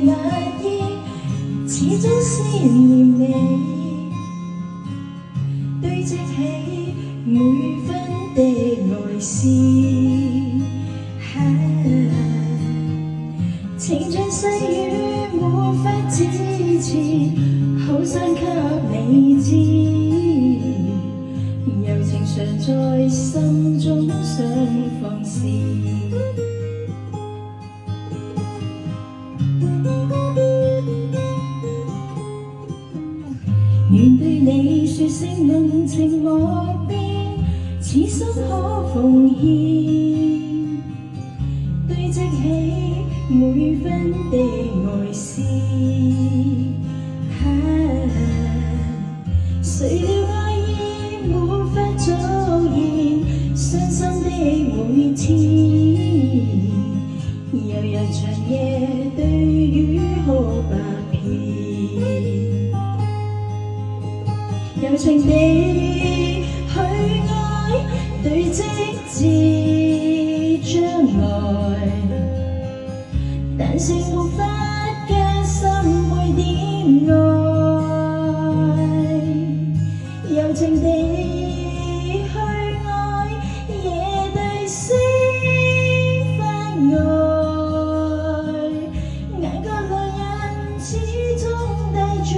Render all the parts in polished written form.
壓抑，始終思念你，堆積起每分的愛思。情像細雨沒法自持，好想給你知，柔情常在心中想放肆。願對你說聲濃情莫變，此心可奉獻，堆積起每分的愛思。誰料愛意沒法續現，傷心的每天，悠悠長夜對雨哭百遍。柔情地去愛，堆積至將來，但是沒法加深每點愛。柔情地去愛，夜對星發呆，眼角淚印始終帶着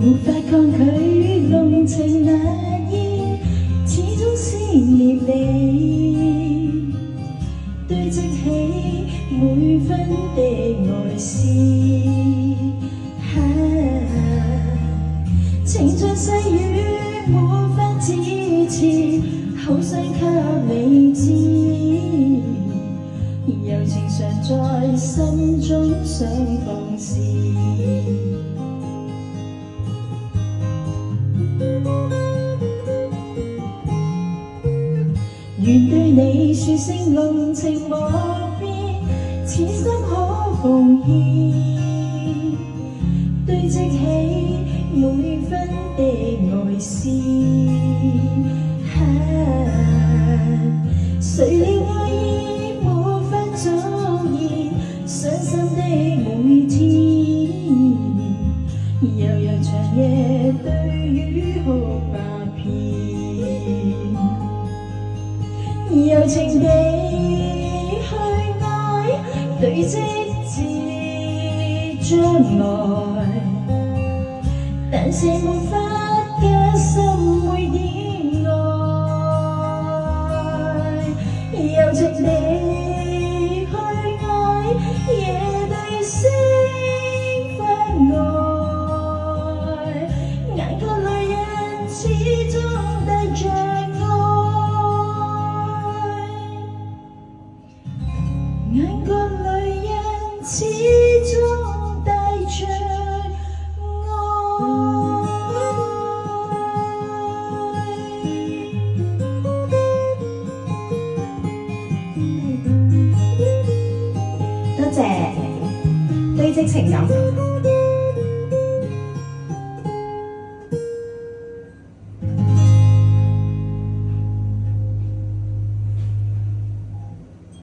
沒法抗拒濃情壓抑，始終思念你，堆積起每分的愛思。情像細雨沒法自持，好想給你知，柔情常在心中想放肆。願對你說聲濃情莫變，此心可奉獻，堆積起每分的愛思。誰料愛意沒法續現，傷心的每天，悠悠長夜對雨哭百遍。柔情地去愛，堆積至將來，但是沒法加深每點愛。柔情地去愛，夜對星發呆，眼角淚印始終帶着眼角淚印始終帶着愛。多謝堆積情感。